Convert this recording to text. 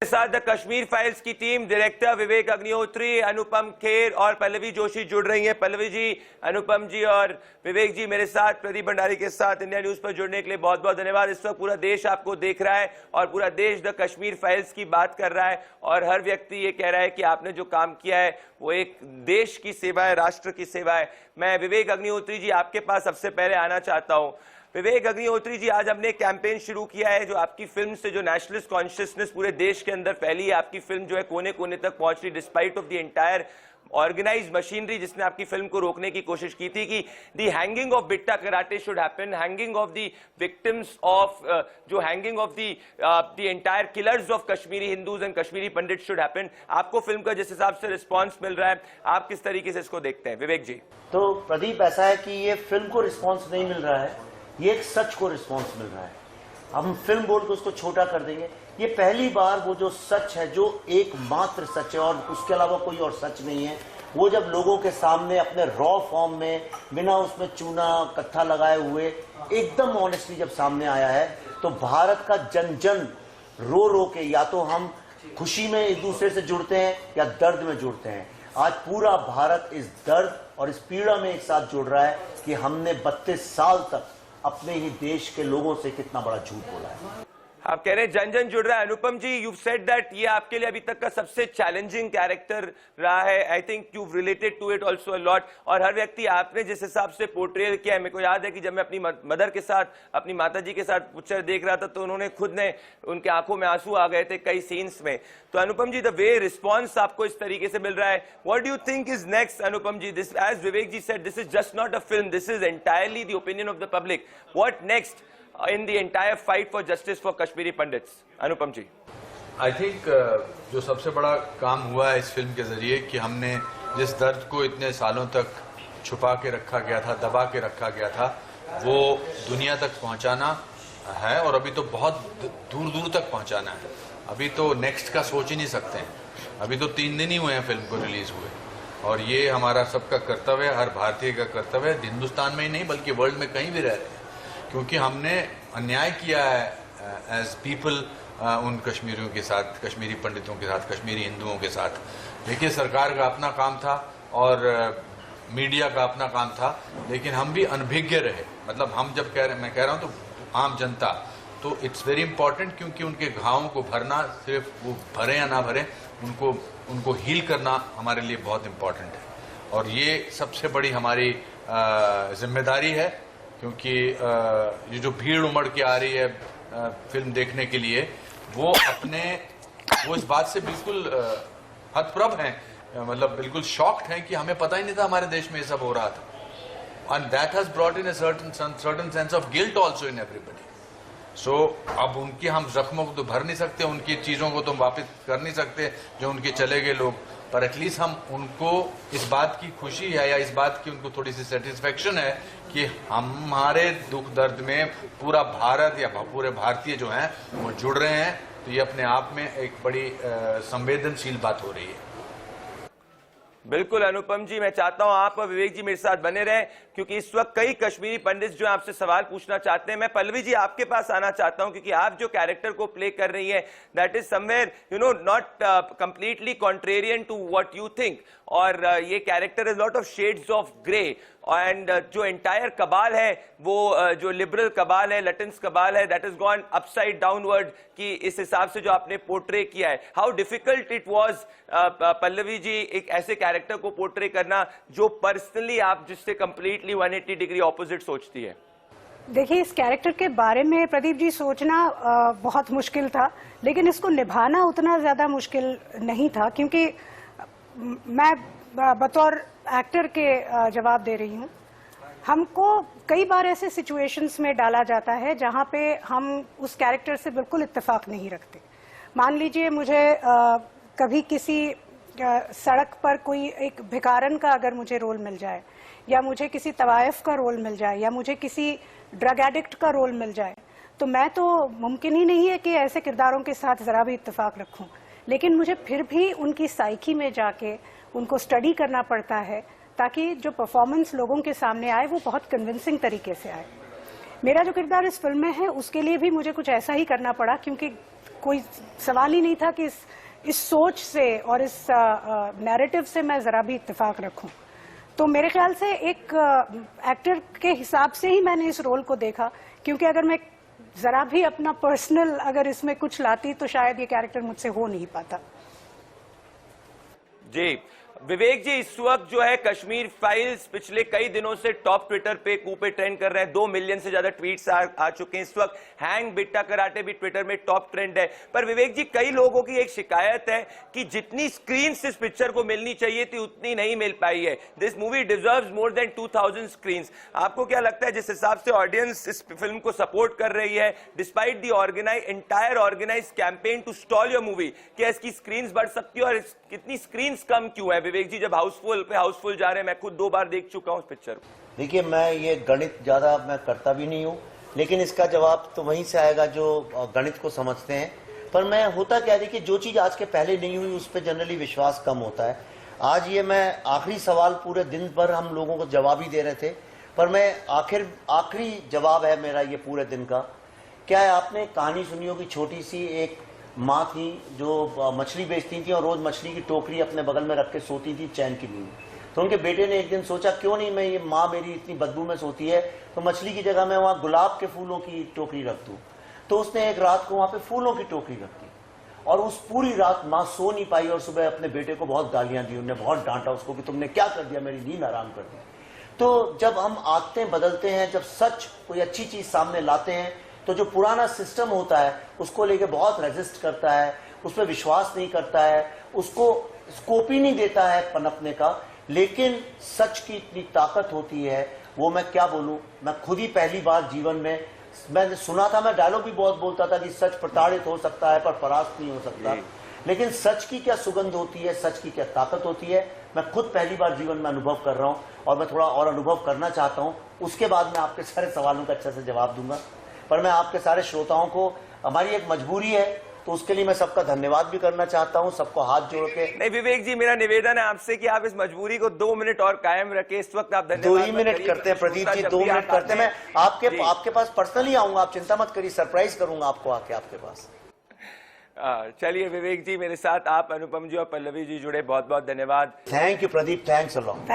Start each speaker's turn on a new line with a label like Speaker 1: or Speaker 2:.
Speaker 1: साथ the Kashmir files की team director Vivek Agnihotri, Anupam Kher और पल्लवी जोशी जुड़ रही हैं। पल्लवी जी, अनुपम जी और विवेक जी मेरे साथ, प्रदीप भंडारी के साथ इंडिया न्यूज पर जुड़ने के लिए बहुत बहुत धन्यवाद। इस वक्त पूरा देश आपको देख रहा है और पूरा देश द कश्मीर फाइल्स की बात कर रहा है और हर व्यक्ति ये कह रहा है कि आपने जो काम किया है वो एक देश की सेवा है, राष्ट्र की सेवा है। मैं विवेक अग्निहोत्री जी आपके पास सबसे पहले आना चाहता हूं। विवेक अग्निहोत्री जी, आज हमने एक कैंपेन शुरू किया है जो आपकी फिल्म से जो नेशनलिस्ट कॉन्शियसनेस पूरे देश के अंदर फैली है। आपकी फिल्म जो है कोने कोने तक पहुंच रही, despite of the entire organised machinery जिसने आपकी फिल्म को रोकने की कोशिश की थी कि the hanging of Bitta Karate should happen, hanging of the victims of जो hanging of the entire killers of Kashmiri Hindus and Kashmiri Pandit should happen. आपको फिल्म का जिस हिसाब से रिस्पॉन्स मिल रहा है, आप किस तरीके से इसको देखते हैं? विवेक जी।
Speaker 2: तो प्रदीप, ऐसा है कि ये फिल्म को रिस्पॉन्स नहीं मिल रहा है, ये एक सच को रिस्पॉन्स मिल रहा है। हम फिल्म बोल के उसको छोटा कर देंगे। ये पहली बार वो जो सच है, जो एकमात्र सच है और उसके अलावा कोई और सच नहीं है, वो जब लोगों के सामने अपने रॉ फॉर्म में, बिना उसमें चूना कत्था लगाए हुए, एकदम ऑनेस्टली जब सामने आया है, तो भारत का जन जन रो रो के, या तो हम खुशी में एक दूसरे से जुड़ते हैं या दर्द में जुड़ते हैं। आज पूरा भारत इस दर्द और इस पीड़ा में एक साथ जुड़ रहा है कि हमने 32 साल तक अपने ही देश के लोगों से कितना बड़ा झूठ बोला है।
Speaker 1: आप कह रहे हैं जन जन जुड़ रहा है। अनुपम जी, यू सेड दैट ये आपके लिए अभी तक का सबसे चैलेंजिंग कैरेक्टर रहा है। I think you related to it also a lot. और हर व्यक्ति, आपने जिस हिसाब से पोर्ट्रेल किया है, मेरे को याद है कि जब मैं अपनी मदर के साथ, अपनी माता जी के साथ पिक्चर देख रहा था तो उन्होंने खुद ने, उनके आंखों में आंसू आ गए थे कई सीन्स में। तो अनुपम जी, द वे रिस्पॉन्स आपको इस तरीके से मिल रहा है, what do you think is next? Anupam ji, this, as Vivek ji said, this is just not a film, this is entirely the opinion of the public. What next in the entire fight for justice for Kashmiri Pandits? Anupam ji.
Speaker 3: I think जो सबसे बड़ा काम हुआ है इस film के जरिए कि हमने जिस दर्द को इतने सालों तक छुपा के रखा गया था, दबा के रखा गया था, वो दुनिया तक पहुंचाना है और अभी तो बहुत दूर दूर तक पहुंचाना है। अभी तो नेक्स्ट का सोच ही नहीं सकते हैं। अभी तो 3 दिन ही हुए हैं फिल्म को रिलीज हुए और ये हमारा सबका कर्तव्य है, हर भारतीय का कर्तव्य है, हिंदुस्तान में ही नहीं बल्कि वर्ल्ड में कहीं भी रह रहे हैं, क्योंकि हमने अन्याय किया है एज पीपल उन कश्मीरियों के साथ, कश्मीरी पंडितों के साथ, कश्मीरी हिंदुओं के साथ। देखिए, सरकार का अपना काम था और मीडिया का अपना काम था, लेकिन हम भी अनभिज्ञ रहे। मतलब हम जब मैं कह रहा हूं तो आम जनता, तो इट्स वेरी इंपॉर्टेंट, क्योंकि उनके घावों को भरना, सिर्फ वो भरे या ना भरे, उनको हील करना हमारे लिए बहुत इंपॉर्टेंट है और ये सबसे बड़ी हमारी जिम्मेदारी है। क्योंकि ये जो भीड़ उमड़ के आ रही है फिल्म देखने के लिए, वो इस बात से बिल्कुल हतप्रभ हैं, मतलब बिल्कुल शॉक्ड हैं कि हमें पता ही नहीं था हमारे देश में ये सब हो रहा था। And that has brought in a certain sense of guilt also in everybody. So अब उनके हम जख्मों को तो भर नहीं सकते, उनकी चीज़ों को तो वापस कर नहीं सकते जो उनके चले गए लोग, पर एटलीस्ट हम उनको इस बात की खुशी है या इस बात की उनको थोड़ी सी सेटिस्फेक्शन है कि हमारे दुख दर्द में पूरा भारत या पूरे भारतीय जो हैं वो जुड़ रहे हैं। तो ये अपने आप में एक बड़ी संवेदनशील बात हो रही है।
Speaker 1: बिल्कुल अनुपम जी, मैं चाहता हूं आप और विवेक जी मेरे साथ बने रहें क्योंकि इस वक्त कई कश्मीरी पंडित जो आपसे सवाल पूछना चाहते हैं। मैं पल्लवी जी आपके पास आना चाहता हूं क्योंकि आप जो कैरेक्टर को प्ले कर रही हैं, that is somewhere not completely contrarian to what you think, और ये character is lot of shades of grey and जो एंटायर कबाल है, वो जो लिबरल कबाल है, लटेंस कबाल है, that is gone upside downward, कि इस हिसाब से जो आपने पोर्ट्रे किया है, how difficult it was Pallavi ji एक ऐसे कैरेक्टर को पोर्ट्रे करना जो पर्सनली आप जिससे कंप्लीटली 180 डिग्री ऑपोजिट सोचती है?
Speaker 4: देखिए, इस कैरेक्टर के बारे में प्रदीप जी सोचना बहुत मुश्किल था, लेकिन इसको निभाना उतना ज्यादा मुश्किल नहीं था, क्योंकि मैं बतौर एक्टर के जवाब दे रही हूँ। हमको कई बार ऐसे सिचुएशंस में डाला जाता है जहाँ पे हम उस कैरेक्टर से बिल्कुल इत्तेफाक नहीं रखते। मान लीजिए मुझे कभी किसी सड़क पर कोई एक भिखारन का अगर मुझे रोल मिल जाए, या मुझे किसी तवायफ का रोल मिल जाए, या मुझे किसी ड्रग एडिक्ट का रोल मिल जाए, तो मैं तो मुमकिन ही नहीं है कि ऐसे किरदारों के साथ जरा भी इत्तेफाक रखूं। लेकिन मुझे फिर भी उनकी साइकी में जाके उनको स्टडी करना पड़ता है ताकि जो परफॉर्मेंस लोगों के सामने आए वो बहुत कन्विंसिंग तरीके से आए। मेरा जो किरदार इस फिल्म में है उसके लिए भी मुझे कुछ ऐसा ही करना पड़ा, क्योंकि कोई सवाल ही नहीं था कि इस सोच से और इस नैरेटिव से मैं जरा भी इत्तेफाक रखूं। तो मेरे ख्याल से एक एक्टर के हिसाब से ही मैंने इस रोल को देखा, क्योंकि अगर मैं जरा भी अपना पर्सनल अगर इसमें कुछ लाती तो शायद ये कैरेक्टर मुझसे हो नहीं पाता।
Speaker 1: जी विवेक जी, इस वक्त जो है कश्मीर फाइल्स पिछले कई दिनों से टॉप ट्विटर पे पे ट्रेंड कर रहे हैं। 2 मिलियन से ज्यादा ट्वीट्स आ चुके हैं। इस वक्त हैंग बिट्टा कराटे भी ट्विटर में टॉप ट्रेंड है। पर विवेक जी, कई लोगों की एक शिकायत है कि जितनी स्क्रीन इस पिक्चर को मिलनी चाहिए थी उतनी नहीं मिल पाई है। This movie deserves more than 2000 screen. आपको क्या लगता है, जिस हिसाब से ऑडियंस इस फिल्म को सपोर्ट कर रही है despite the entire organise campaign to stall your movie, क्या इसकी स्क्रीन बढ़ सकती है और कितनी स्क्रीन कम क्यों है? विवेक जी, जब हाउसफुल जा रहे हैं, मैं खुद 2 बार देख चुका हूं इस पिक्चर को।
Speaker 2: देखिए, मैं ये गणित ज़्यादा मैं करता भी नहीं हूँ, लेकिन इसका जवाब तो वहीं से आएगा जो गणित को समझते हैं। पर मैं होता क्या, देखिए, जो चीज़ आज के पहले नहीं हुई उस पर जनरली विश्वास कम होता है। आज ये मैं आखिरी सवाल पूरे दिन भर हम लोगों को जवाब ही दे रहे थे, पर मैं आखिरी जवाब है मेरा ये पूरे दिन का। क्या है, आपने कहानी सुनी होगी, छोटी सी एक माँ थी जो मछली बेचती थी और रोज मछली की टोकरी अपने बगल में रख के सोती थी चैन की नींद। तो उनके बेटे ने एक दिन सोचा, क्यों नहीं मैं, ये माँ मेरी इतनी बदबू में सोती है तो मछली की जगह मैं वहाँ गुलाब के फूलों की टोकरी रख दूँ। तो उसने एक रात को वहाँ पे फूलों की टोकरी रख दी और उस पूरी रात माँ सो नहीं पाई और सुबह अपने बेटे को बहुत गालियां दी। उन्होंने बहुत डांटा उसको कि तुमने क्या कर दिया, मेरी नींद आराम कर दी। तो जब हम आदतें बदलते हैं, जब सच कोई अच्छी चीज सामने लाते हैं, तो जो पुराना सिस्टम होता है उसको लेके बहुत रेजिस्ट करता है, उस पर विश्वास नहीं करता है, उसको स्कोप ही नहीं देता है पनपने का। लेकिन सच की इतनी ताकत होती है, वो मैं क्या बोलूं, मैं खुद ही पहली बार जीवन में मैंने सुना था, मैं डायलॉग भी बहुत बोलता था कि सच प्रताड़ित हो सकता है पर परास्त नहीं हो सकता। लेकिन सच की क्या सुगंध होती है, सच की क्या ताकत होती है, मैं खुद पहली बार जीवन में अनुभव कर रहा हूं और मैं थोड़ा और अनुभव करना चाहता हूं। उसके बाद मैं आपके सारे सवालों का अच्छे से जवाब दूंगा। पर मैं आपके सारे श्रोताओं को, हमारी एक मजबूरी है तो उसके लिए मैं सबका धन्यवाद भी करना चाहता हूं, सबको हाथ जोड़ के।
Speaker 1: नहीं विवेक जी, मेरा निवेदन है आपसे कि आप इस मजबूरी को 2 मिनट और कायम रखें। इस वक्त आप धन्यवाद
Speaker 2: 2 ही मिनट करते हैं प्रदीप जी, 2 मिनट करते हैं। मैं आपके पास पर्सनली आऊंगा, आप चिंता मत करिए, सरप्राइज करूंगा आपको आके आपके पास।
Speaker 1: चलिए विवेक जी, मेरे साथ आप अनुपम जी और पल्लवी जी जुड़े, बहुत बहुत धन्यवाद।
Speaker 2: Thank you Pradeep, thanks a lot.